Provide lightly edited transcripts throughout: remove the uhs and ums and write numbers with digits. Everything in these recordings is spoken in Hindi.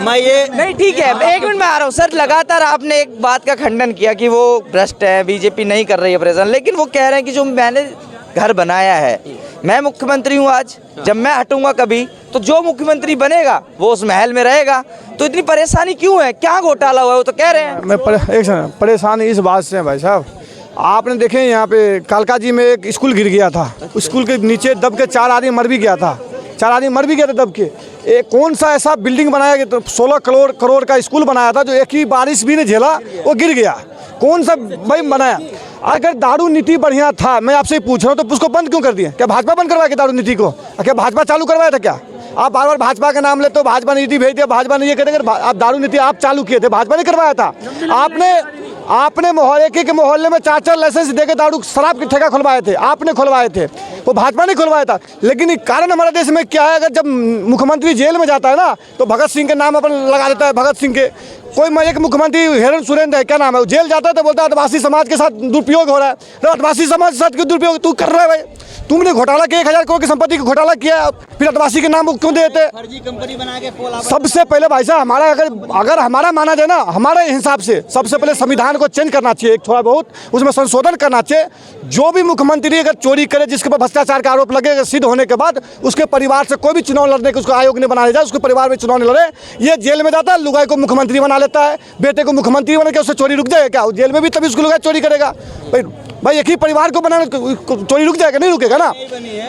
फरमाइए। नहीं ठीक है, एक मिनट में आ रहा हूँ सर। लगातार आपने एक बात का खंडन किया कि वो भ्रष्ट है, बीजेपी नहीं कर रही है ऑपरेशन, लेकिन वो कह रहे हैं कि जो मैंने घर बनाया है, मैं मुख्यमंत्री हूँ आज, जब मैं हटूंगा कभी तो जो मुख्यमंत्री बनेगा वो उस महल में रहेगा, तो इतनी परेशानी क्यों है? क्या घोटाला हुआ है वो तो कह रहे हैं। मैं परेशानी इस बात से है भाई साहब, आपने देखे यहाँ पे कालका जी में एक स्कूल गिर गया था, स्कूल के नीचे दब के 4 आदमी मर भी गया था, 4 आदमी मर भी गया था दब के। कौन सा ऐसा बिल्डिंग बनाया गया, तो 16 करोड़ का स्कूल बनाया था जो एक ही बारिश भी नहीं झेला, वो गिर गया। कौन सा भाई बनाया? अगर दारू नीति बढ़िया था, मैं आपसे पूछ रहा हूँ, तो उसको बंद क्यों कर दिया? क्या भाजपा बंद करवाया दारू नीति को? क्या भाजपा चालू करवाया था क्या? आप बार बार भाजपा का नाम लेते हो, भाजपा नीति भेज दिया, भाजपा ने ये करेंगे। आप दारू नीति आप चालू किए थे, भाजपा ने करवाया था। आपने मोहल्ले के मोहल्ले में 4 लाइसेंस देकर दारू शराब की ठेका खुलवाए थे, आपने खुलवाए थे, वो भाजपा ने खुलवाया था। लेकिन कारण हमारे देश में क्या है, अगर जब मुख्यमंत्री जेल में जाता है ना, तो भगत सिंह के नाम अपन लगा देता है, भगत सिंह के। कोई एक मुख्यमंत्री हेमंत सोरेन है, क्या नाम है, वो जेल जाता है तो बोलता है आदिवासी समाज के साथ दुरुपयोग हो रहा है। आदिवासी समाज के साथ क्यों दुरुपयोग तू कर रहा है भाई? तुमने घोटाला किया, 1000 करोड़ की संपत्ति का घोटाला किया, फिर आदिवासी के नाम क्यों देते? फर्जी कंपनी बना के सबसे पहले भाई साहब, हमारा अगर हमारा माना जाए ना, हमारे हिसाब से सबसे पहले संविधान को चेंज करना चाहिए, एक थोड़ा बहुत उसमें संशोधन करना चाहिए। जो भी मुख्यमंत्री अगर चोरी करे, जिसके ऊपर भ्रष्टाचार का आरोप लगे, सिद्ध होने के बाद उसके परिवार से कोई भी चुनाव लड़ने के उसको आयोग ने बनाया जाए, उसके परिवार में चुनाव नहीं लड़े, ये जेल में जाता है, लुगाई को मुख्यमंत्री बना लेता है, बेटे को मुख्यमंत्री बना के उससे चोरी रुक जाएगा क्या? जेल में भी तभी उसको लुगाई चोरी करेगा भाई एक ही परिवार को बनाने, चोरी रुक जाएगा? नहीं रुकेगा ना।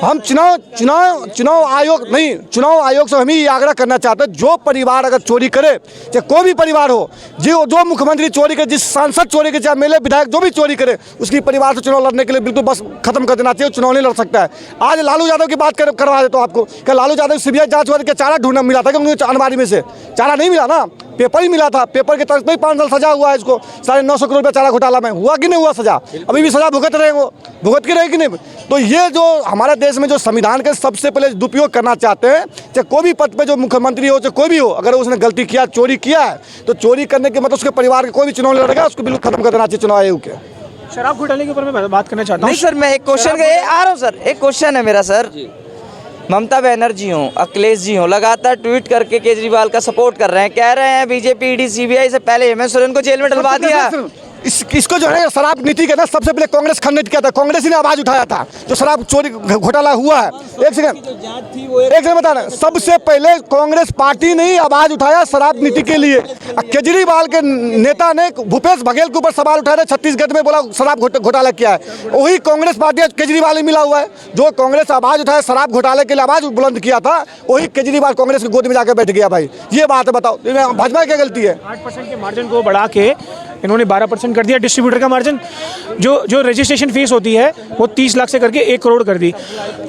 हम चुनाव आयोग से हम ही आग्रह करना चाहते हैं, जो परिवार अगर चोरी करे, चाहे कोई भी परिवार हो, जो मुख्यमंत्री चोरी करे, जिस सांसद चोरी करे, चाहे एमएलए विधायक जो भी चोरी करे, उसकी परिवार से चुनाव लड़ने के लिए बिल्कुल बस खत्म कर देना चाहिए, चुनाव नहीं लड़ सकता है। आज लालू यादव की बात करवा देता हूँ आपको, क्या लालू यादव सीबीआई जांच हुआ था, क्या चारा ढूंढना मिला था? क्या अनवारी में से चारा नहीं मिला ना, पेपर ही मिला था, पेपर के तर्ज पे 5 साल सजा हुआ है इसको, 950 करोड़ रुपया चारा घोटाला में हुआ कि नहीं हुआ सजा? अभी भी सजा भुगत रहे, वो भुगत की रहेगी नहीं। तो ये जो हमारे देश में जो संविधान के सबसे पहले दुरुपयोग करना चाहते हैं, चाहे कोई भी पद पे जो मुख्यमंत्री हो, चाहे कोई भी हो, अगर उसने गलती किया, चोरी किया है, तो चोरी करने के मतलब उसके परिवार के कोई भी चुनाव लड़ेगा, उसको बिल्कुल खत्म कर देना चाहिए चुनाव आयोग के। शराब घोटाले के ऊपर मैं बात करना चाहता हूँ। नहीं सर, मैं एक क्वेश्चन आ रहा हूँ सर, एक क्वेश्चन है मेरा सर। ममता बनर्जी हो, अखिलेश जी हो, लगातार ट्वीट करके केजरीवाल का सपोर्ट कर रहे हैं, कह रहे हैं बीजेपी ईडी सीबीआई से पहले हेमंत सोरेन को जेल में डलवा दिया। इसको जो है शराब नीति का ना सबसे पहले कांग्रेस खंडित किया था, कांग्रेस ही ने आवाज उठाया था जो शराब चोरी घोटाला हुआ है। एक सेकंड बता रहे, सबसे पहले कांग्रेस पार्टी ने ही आवाज उठाया शराब नीति के लिए। केजरीवाल के नेता ने भूपेश बघेल के ऊपर सवाल उठाया था, छत्तीसगढ़ में बोला शराब घोटाला किया है, वही कांग्रेस पार्टी केजरीवाल ही मिला हुआ है। जो कांग्रेस आवाज उठाया शराब घोटाले के लिए, आवाज बुलंद किया था, वही केजरीवाल कांग्रेस की गोद में जाकर बैठ गया। भाई ये बात है, बताओ भाजपा की क्या गलती है? 8% के मार्जिन को बढ़ा के इन्होंने 12% कर दिया। डिस्ट्रीब्यूटर का मार्जिन जो रजिस्ट्रेशन फीस होती है वो 30 लाख से करके 1 करोड़ कर दी।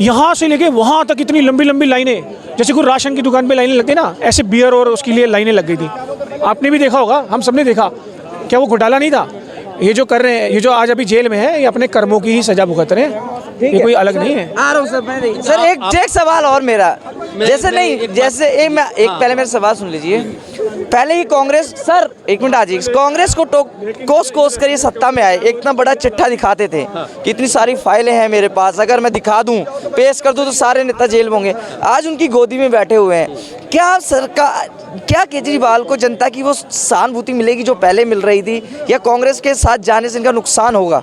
यहाँ से लेके वहाँ तक इतनी लंबी लंबी लाइनें, जैसे कोई राशन की दुकान पे लाइनें लगती ना, ऐसे बियर और उसके लिए लाइनें लग गई थी। आपने भी देखा होगा, हम सबने देखा। क्या वो घोटाला नहीं था? ये जो कर रहे हैं, ये जो आज अभी जेल में है, ये अपने कर्मों की ही सजा भुगत रहे हैं, ये कोई अलग नहीं है। आ रहा हूँ सर, मैं सर एक सवाल और मेरा, जैसे नहीं जैसे एक पहले मेरा सवाल सुन लीजिए। पहले ही कांग्रेस, सर एक मिनट आ जाइए, कांग्रेस को कोस कर ये सत्ता में आए, इतना बड़ा चिट्ठा दिखाते थे कि इतनी सारी फाइलें हैं मेरे पास, अगर मैं दिखा दूं, पेश कर दूं तो सारे नेता जेल में होंगे। आज उनकी गोदी में बैठे हुए हैं। क्या सरकार, क्या केजरीवाल को जनता की वो सहानुभूति मिलेगी जो पहले मिल रही थी, या कांग्रेस के साथ जाने से इनका नुकसान होगा?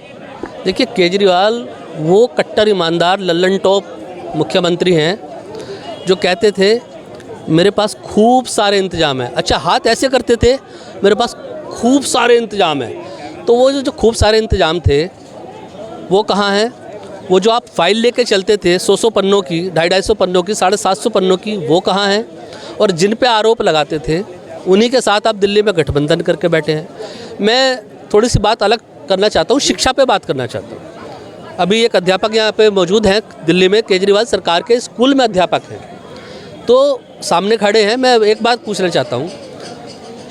देखिए, केजरीवाल वो कट्टर ईमानदार लल्लन टॉप मुख्यमंत्री हैं जो कहते थे मेरे पास खूब सारे इंतजाम है। अच्छा, हाथ ऐसे करते थे, मेरे पास खूब सारे इंतजाम है। तो वो जो खूब सारे इंतजाम थे वो कहाँ हैं? वो जो आप फाइल लेके चलते थे 100 पन्नों की, 250 पन्नों की, 750 पन्नों की, वो कहाँ हैं? और जिन पे आरोप लगाते थे उन्हीं के साथ आप दिल्ली में गठबंधन करके बैठे हैं। मैं थोड़ी सी बात अलग करना चाहता हूँ, शिक्षा पे बात करना चाहता हूँ। अभी एक अध्यापक यहाँ पे मौजूद हैं दिल्ली में, केजरीवाल सरकार के स्कूल में अध्यापक हैं, तो सामने खड़े हैं। मैं एक बात पूछना चाहता हूँ,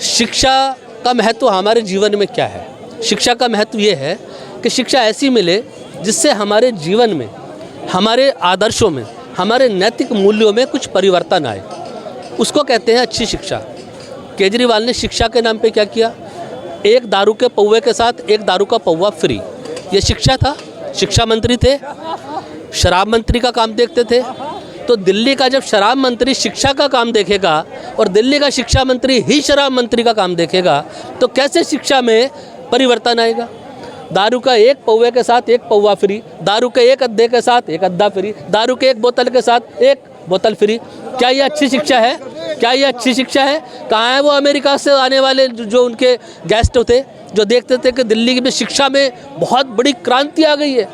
शिक्षा का महत्व हमारे जीवन में क्या है? शिक्षा का महत्व ये है कि शिक्षा ऐसी मिले जिससे हमारे जीवन में, हमारे आदर्शों में, हमारे नैतिक मूल्यों में कुछ परिवर्तन आए, उसको कहते हैं अच्छी शिक्षा। केजरीवाल ने शिक्षा के नाम पे क्या किया? एक दारू के पौवे के साथ एक दारू का पौवा फ्री, ये शिक्षा था? शिक्षा मंत्री थे, शराब मंत्री का काम देखते थे, तो दिल्ली का जब शराब मंत्री शिक्षा का काम देखेगा और दिल्ली का शिक्षा मंत्री ही शराब मंत्री का काम देखेगा तो कैसे शिक्षा में परिवर्तन आएगा। दारू का एक पौवे के साथ एक पौवा फ्री, दारू के एक अद्दे के साथ एक अद्दा फ्री, दारू के एक बोतल के साथ एक बोतल फ्री। क्या ये अच्छी शिक्षा है? क्या ये अच्छी शिक्षा है? कहाँ है वो अमेरिका से आने वाले जो उनके गेस्ट थे, जो देखते थे कि दिल्ली में शिक्षा में बहुत बड़ी क्रांति आ गई है?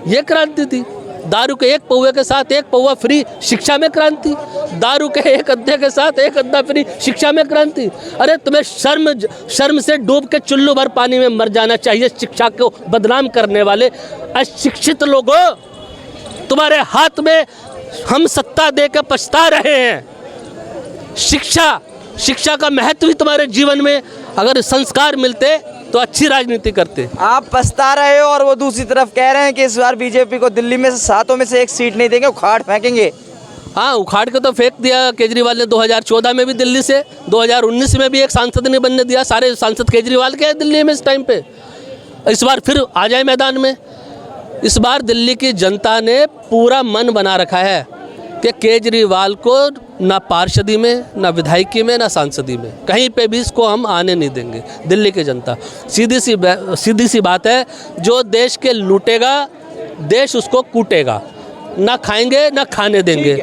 ये क्रांति थी। दारू के एक पौवे के साथ एक पौवा फ्री, शिक्षा में क्रांति। दारू के एक अद्दे के साथ एक अद्दा फ्री, शिक्षा में क्रांति। अरे तुम्हें शर्म से डूब के चुल्लू भर पानी में मर जाना चाहिए शिक्षा को बदनाम करने वाले अशिक्षित लोगों। तुम्हारे हाथ में हम सत्ता दे के पछता रहे हैं। शिक्षा का महत्व ही तुम्हारे जीवन में अगर संस्कार मिलते तो अच्छी राजनीति करते। आप पछता रहे हो और वो दूसरी तरफ कह रहे हैं कि इस बार बीजेपी को दिल्ली में से 7 में से 1 सीट नहीं देंगे, उखाड़ फेंकेंगे। हाँ, उखाड़ के तो फेंक दिया केजरीवाल ने 2014 में भी दिल्ली से, 2019 में भी एक सांसद नहीं बनने दिया। सारे सांसद केजरीवाल के हैं दिल्ली में इस टाइम पे। इस बार फिर आ जाए मैदान में। इस बार दिल्ली की जनता ने पूरा मन बना रखा है कि केजरीवाल को ना पार्षदी में, ना विधायकी में, ना सांसदी में, कहीं पे भी इसको हम आने नहीं देंगे। दिल्ली की जनता सीधी सी बात है, जो देश के लूटेगा देश उसको कूटेगा, ना खाएंगे ना खाने देंगे।